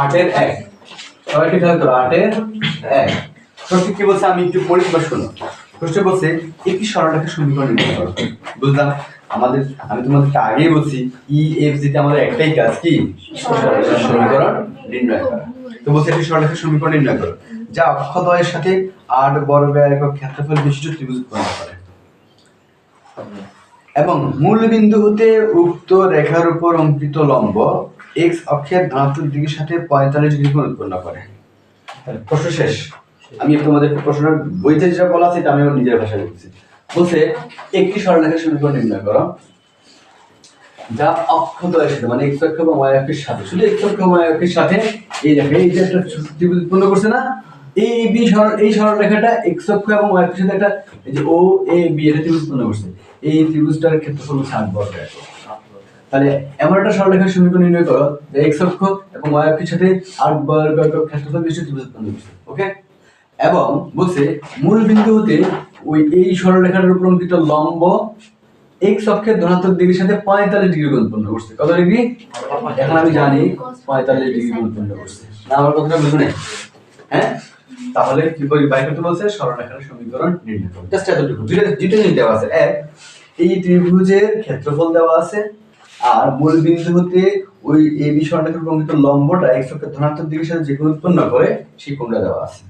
8 এর 1 সবাই কি খেয়াল করো 8 এর 1 প্রশ্ন কি বলছে আমি একটু পড়ি বা শোনো প্রশ্ন বলছে একটি সরলরেখার সমীকরণ নির্ণয় করো বুঝলাম আমাদের আমি তোমাদেরকে আগেই বলছি ই এফ জি তে আমাদের একটাই কাজ কি সরলরেখার সমীকরণ নির্ণয় করা তো বলছে একটি সরলরেখার সমীকরণ নির্ণয় করো যা অক্ষদ্বয়ের সাথে 8 বর্গ একক ক্ষেত্রফল বিশিষ্ট ত্রিভুজ উৎপন্ন করে এবং মূল বিন্দু হতে উক্ত রেখার উপর অঙ্কিত লম্ব x অক্ষের ধনাত্মক দিকের সাথে 45 ডিগ্রি কোণ উৎপন্ন করে প্রশ্ন শেষ আমি তোমাদের প্রশ্নের বইতে যেটা বলা আছে এটা আমি আমার নিজের ভাষায় লিখছি বলছে একটি সরলরেখার সমীকরণ নির্ণয় করো যা অক্ষদ্বয়ের সাথে মানে x অক্ষ এবং y অক্ষের সাথে শুধু x অক্ষ এবং y অক্ষের সাথে এই দেখো এই যে একটা ত্রিভুজ উৎপন্ন করছে না এই বি এই সরলরেখাটা x অক্ষ এবং y অক্ষের সাথে একটা এই যে ও এ বি এটা ত্রিভুজ উৎপন্ন করছে এই ত্রিভুজটার ক্ষেত্রফল হচ্ছে 8 বর্গ একক তাহলে এমন একটা সরলরেখার সমীকরণ নির্ণয় করো যে x অক্ষ এবং y অক্ষের সাথে 8 বর্গ একক ক্ষেত্রফল বিশিষ্ট ত্রিভুজ উৎপন্ন করছে ওকে এবং বলছে মূল বিন্দু হতে ওই এই সরলরেখার উপর অঙ্কিত লম্ব x অক্ষের ধনাত্মক দিকের সাথে 45 ডিগ্রি কোণ উৎপন্ন করছে কত ডিগ্রি এখন আমি জানি 45 ডিগ্রি কোণ উৎপন্ন করছে না আমার কথাটা বুঝুন হ্যাঁ তাহলে কি করি বাই করতে বলছে সরলরেখার সমীকরণ নির্ণয় করো জাস্ট এতটুকু দুটো জিনিস দেওয়া আছে এক এই ত্রিভুজের ক্ষেত্রফল দেওয়া আছে আর মূল বিন্দু হতে ওই এবি সরলরেখার উপর অঙ্কিত লম্বটা x অক্ষের ধনাত্মক দিকের সাথে যে কোণ উৎপন্ন করে সেই কোণটা দেওয়া আছে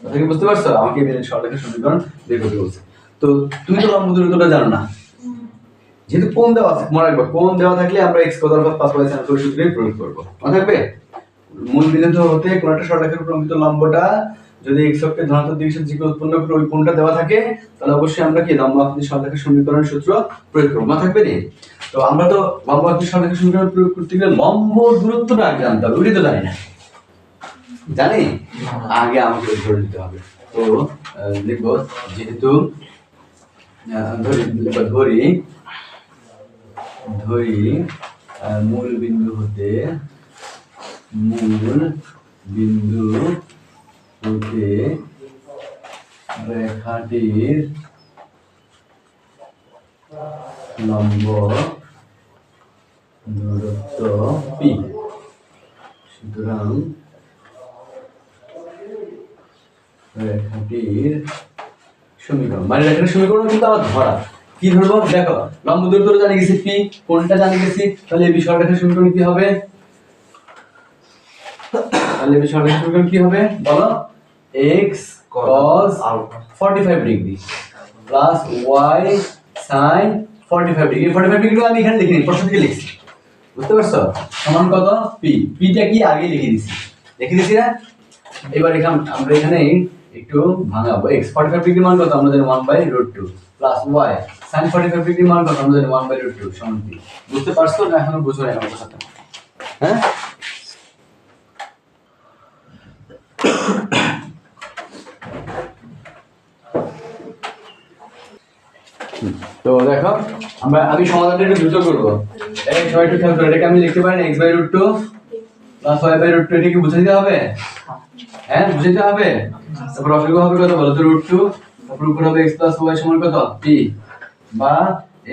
কথা কি বুঝতে পারছো আমাকে এই সরলরেখার সমীকরণ বের করতে বলছে তো তুমি তো লম্ব দূরত্বটা জানো না যেহেতু কোণ দেওয়া আছে মনে রাখবে কোণ দেওয়া থাকলে আমরা x কত অনুপাত 5 sin সূত্রে প্রয়োগ করব মনে থাকবে মূল বিন্দু হতে কোন একটা সরলরেখার উপর অঙ্কিত লম্বটা যদি x অক্ষের ধনাত্মক দিকের সাথে যে কোণ উৎপন্ন করে ওই কোণটা দেওয়া থাকে তাহলে অবশ্যই আমরা কি লম্ব আকৃতির সরলরেখার সমীকরণের সূত্র প্রয়োগ করব মনে থাকবে নি তো আমরা তো লম্ব আকৃতির সরলরেখার সমীকরণ প্রয়োগ করতে গেলে লম্ব দূরত্বটা আগে জানতে হবে ওইটা তো জানি না জানি আগে আমাকে ধরে নিতে হবে তো লিখব যেহেতু ধরি মূল বিন্দু হতে রেখাটির লম্ব দূরত্ব পি সুতরাং রেখাটির সমীকরণ মানে রেখাটির সমীকরণ কিন্তু আমার ধরা কি ধরবো দেখো লম্ব দূরত্ব জানি গেছি পি কোণটা জানি গেছি তাহলে এই সরলরেখার সমীকরণ কি হবে তাহলে এই সরলরেখার সমীকরণ কি হবে বলো x cos 45 degree plus y sin 45 degree 45 degree আমি এখানে লিখিনি প্রশ্ন থেকে লিখছি বুঝতে পারছো সমান কত পি পিটা কি আগে লিখে দিছি না এবার এখানে আমরা এখানে একটু ভাঙাবো x 45 ডিগ্রি মান কত আমরা জানি 1/√2 প্লাস y sin 45 ডিগ্রি মান কত আমরা জানি 1/√2 সমান p বুঝতে পারছো না এখনো বুঝো না আমার কথা হ্যাঁ তো দেখো আমি সমাধানটা একটু দ্রুত করব এই সবাই একটু খেয়াল করো এটাকে আমি লিখতে পারি না x/√2 প্লাস y/√2 এটা কি বুঝে দিতে হবে হ্যাঁ বুঝে দিতে হবে তারপর অসংখ্য হবে কত বলো তো √2 তারপর উপর হবে x + y সমান কত p বা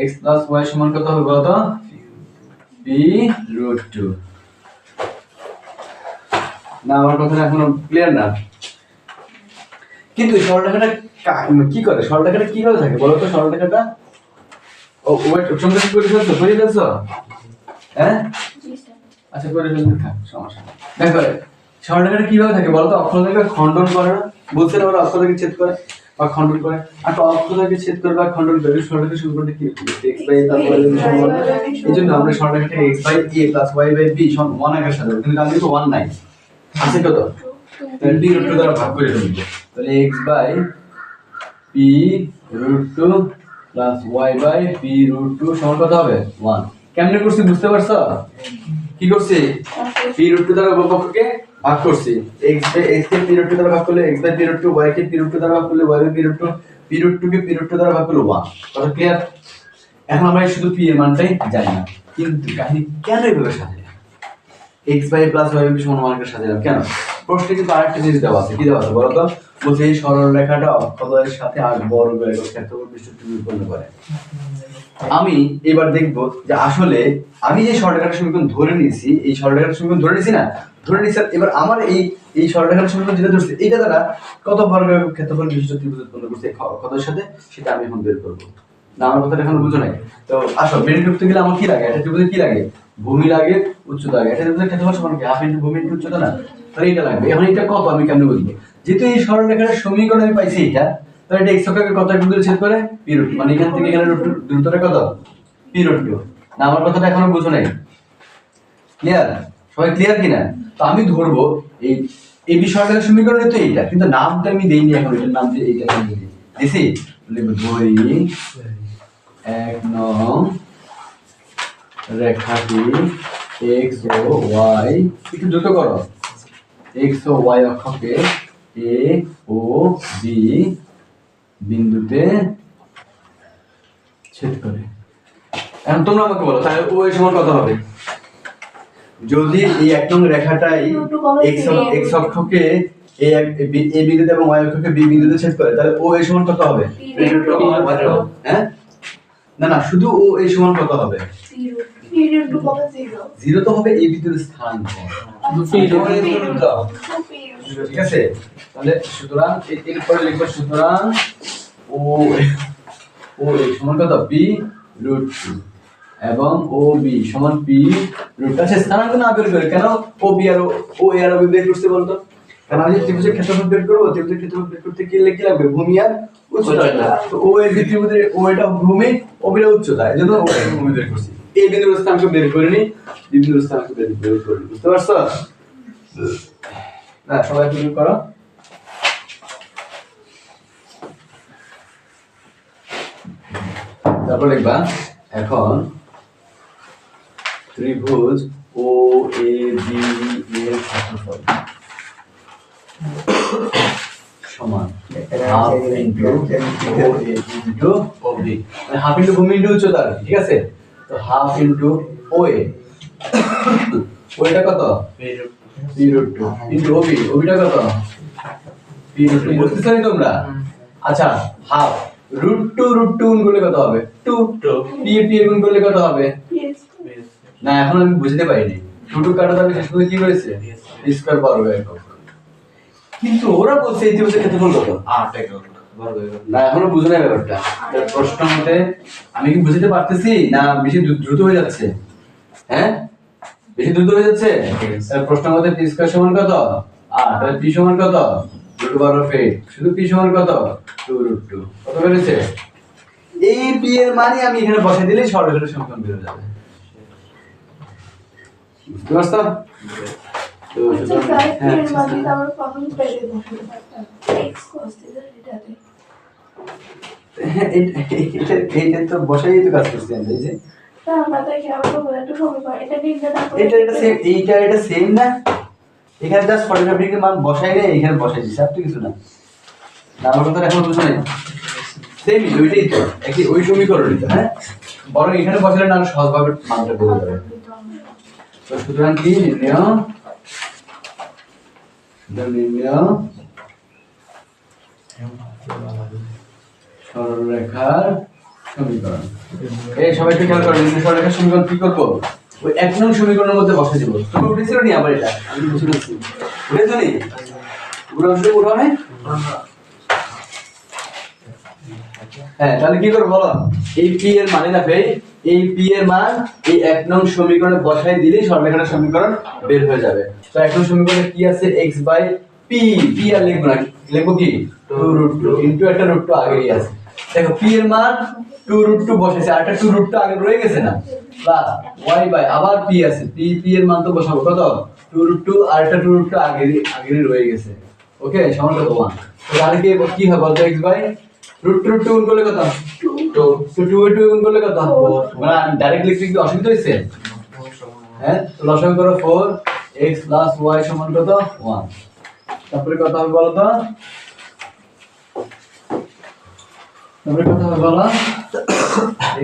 x + y সমান কত হবে বলো তো p√2 না আমার কথাটা এখনো ক্লিয়ার না কিন্তু সরলরেখাটা কি করে সরলরেখাটা কিভাবে থাকে বলো তো সরলরেখাটা ও ওয়েট সঙ্গে করে ফেলছো করে ফেলছো হ্যাঁ আচ্ছা করে ফেলতে থাক সমস্যা দেখো সরলরেখাটা কিভাবে থাকে বলো তো অক্ষরেখা খণ্ডন করে না বলছে না ওরা অক্ষরেখা ছেদ করে বা খণ্ডন করে আর অক্ষরেখা ছেদ করে বা খণ্ডন করে সরলরেখা সমীকরণটা কি এইজন্য আমরা সরলরেখাটাকে x/a + y/b সমান 1 এর সাথে কিন্তু আমি তো 1 নাই আছে কত তাহলে p√2 দ্বারা ভাগ করে দেব তাহলে x/p√2 প্লাস y/p√2 সমান কত হবে 1 কেমনে করছি বুঝতে পারছো কি করছি p√2 দ্বারা উভয়পক্ষকে ভাগ করছি x কে p√2 দ্বারা ভাগ করলে x/p√2 y কে p√2 দ্বারা ভাগ করলে y/p√2 p√2 কে p√2 দ্বারা ভাগ করলে 1 কথা ক্লিয়ার এখন আমরা শুধু p এর মানটাই জানি না কিন্তু কাহিনী কেন এভাবে সাজাই x বাই প্লাস y সমান 1 করে সাজালাম কেন? প্রশ্নে কিন্তু আরেকটা জিনিস দেওয়া আছে, কি দেওয়া আছে বলো তো? বলছে এই সরলরেখাটা অক্ষদ্বয়ের সাথে 8 বর্গ একক ক্ষেত্রফল বিশিষ্ট উৎপন্ন করে। আমি এবার দেখব যে আসলে আমি যে সরলরেখার সমীকরণ ধরে নিয়েছি, এই সরলরেখার সমীকরণ ধরে নিয়েছি না, ধরে নিয়েছি, এবার আমার এই সরলরেখার সমীকরণ যেটা ধরছে এটা দ্বারা কত বর্গ একক ক্ষেত্রফল বিশিষ্ট ত্রিভুজ উৎপন্ন করছে অক্ষদ্বয়ের সাথে, সেটা আমি এখন বের করব। না আমার কথাটা এখন বুঝো নাই? তো আসো বের করতে গেলে আমার কি লাগে? এটা ত্রিভুজে কি লাগে? ভূমি লাগে, উচ্চতা লাগে। এটা ত্রিভুজের ক্ষেত্রফল সমান কি হাফ ইনটু ভূমি ইনটু উচ্চতা না? তাহলে এটা লাগবে। এখন এটা কত আমি কেমনে বুঝবো? যেহেতু এই সরলরেখার সমীকরণ আমি পাইছি এটা, তাহলে এটা x অক্ষকে কত একটু দূরে ছেদ করে p √2, মানে এখান থেকে এখানে দূরত্বটা কত? p √2। না আমার কথাটা এখনো বুঝো নাই? ক্লিয়ার? সবাই ক্লিয়ার কিনা? তো আমি ধরবো এই এই সরলরেখার সমীকরণে তো এইটা, কিন্তু নামটা আমি দেইনি এখন, এটার নাম দিয়ে এইটা আমি দিছি। লিখব ধরি 1 নং রেখাটি x ও y, একটু দ্রুত করো, x O y অক্ষকে a O b বিন্দুতে ছেদ করে। এখন তোমরা আমাকে বলো তাহলে ও এর সমান কত হবে? যদি এই 1 নং রেখাটাই x অক্ষকে a বিন্দুতে এবং y অক্ষকে b বিন্দুতে ছেদ করে, তাহলে ও এর সমান কত হবে? হ্যাঁ না না, শুধু ও এর সমান কত হবে? 0 তো হবে এই বিন্দুর স্থান, ঠিক আছে? তাহলে সুতরাং এরপরে লিখব সুতরাং ও এর সমান কত? p √2 এবং ও বি সমান p √2। আচ্ছা স্থানাঙ্ক না বের করে কেন ও বি আর ও এ আর বের করতে বলতো? কারণ আমি ত্রিভুজের ক্ষেত্রফল বের করব, ত্রিভুজের ক্ষেত্রফল বের করতে কি লাগবে? ভূমি আর উচ্চতা। তো ও এর ত্রিভুজের ও এটা ভূমি, ও বি এটা উচ্চতা, এজন্য ও এর ভূমি বের করছি। এই বিন্দুর স্থানাঙ্ক বের করিনি, বি বিন্দুর স্থানাঙ্ক বের করি। বুঝতে পারছো? না সবাই কি করো? তারপর লিখবা এখন ত্রিভুজ ও এ বি এর ক্ষেত্রফল সমান হাফ ইনটু ও এ ইনটু ও বি, মানে হাফ ইনটু ভূমি ইনটু উচ্চতা, ঠিক আছে? তো হাফ ইনটু ও এ, ওইটা কত? p √2 ইনটু ও বি, ও বিটা কত? p √2। বুঝতেছো না তোমরা? আচ্ছা হাফ √2 গুণ করলে কত হবে? 2 p গুণ করলে কত হবে? না এখন আমি বুঝতে পারিনি। 2 কাটাতে আমি শেষ করে কি করেছে? স্কয়ার বর্গ একক। কিন্তু ওরা বলছে এই ত্রিভুজের ক্ষেত্রফল কত? 8 একক বর্গ একক। না এখনো বুঝো না ব্যাপারটা। তার প্রশ্ন মতে আমি কি বুঝতে পারতেছি না বেশি দ্রুত হয়ে যাচ্ছে? হ্যাঁ বেশি দ্রুত হয়ে যাচ্ছে? তার প্রশ্ন মতে p স্কয়ার সমান কত? 8। তাহলে p সমান কত? √8। শুধু p সমান কত? 2√2। কত বেরিয়েছে? এই p এর মানে আমি এখানে বসাই দিলেই সরলরেখার সমীকরণ বের হয়ে যাবে। বুঝতে পারছো? তো হ্যাঁ এটা তো বসাই তো কাজ করছি আমরা, এই যে এটা সেম না, এখানে জাস্ট 45 ডিগ্রি মান বসাই রে, এখানে বসাই দিছি, আর তো কিছু না। আমার কথা এখন বুঝো না? সেম ওইটাই তো, একই ওই সমীকরণই তো। হ্যাঁ বরং এখানে বসালে না সহজভাবে মানটা বের হয়ে যাবে। তো সুতরাং কি নির্ণয় সরলরেখার সমীকরণ। এই সবাই একটু খেয়াল করো, নির্ণয় সরলরেখার সমীকরণ কি করব? ওই 1 নং সমীকরণের মধ্যে বসাই দেব। তুমি উঠেছিল নি আবার? এটা আমি বুঝে নিচ্ছি, উঠেছো নি? উঠা নাই? হ্যাঁ তাহলে কি করব বলো? এই p এর মানে না ভাই, এই p এর মান এই 1 নং সমীকরণে বসাই দিলেই সরলরেখার সমীকরণ বের হয়ে যাবে। তো 1 নং সমীকরণে কি আছে? x বাই p, p আর লিখব না, লিখব কি? 2√2 ইনটু একটা √2 আগেই আছে। দেখো p এর মান 2√2 বসেছে, আর একটা 2√2 আগে রয়ে গেছে না, প্লাস y বাই আবার p আছে, p এর মান তো বসাবো কত? 2√2 আর একটা 2√2 আগেই রয়ে গেছে। ওকে সমান কত? 1। তাহলে কি হবে বলতো? x বাই √2 গুণ করলে কত? 2 গুণ করলে কত? মানে ডাইরেক্ট লিখতে কি অসুবিধা হইছে? হ্যাঁ তো লসাগু করো 4 x + y সমান কত? 1। তারপরে কত হবে বলো তো? তারপরে কত হবে বলো?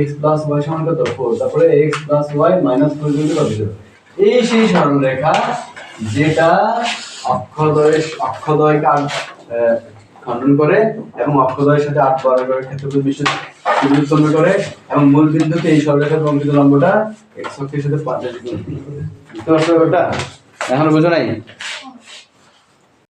x + y সমান কত? 4। তারপরে x + y - 4 গুণ কত? এই সেই সরলরেখা যেটা অক্ষদ্বয়কে খণ্ডন করে এবং অক্ষদ্বয়ের সাথে 8 বর্গাকারের ক্ষেত্রফল বিশিষ্ট ত্রিভুজ উৎপন্ন করে এবং মূল বিন্দুতে এই সরলরেখার অঙ্কিত লম্বটা x অক্ষের সাথে 50 ডিগ্রি উৎপন্ন করে। বুঝতে পারছো ব্যাপারটা? এখনো বোঝো নাই?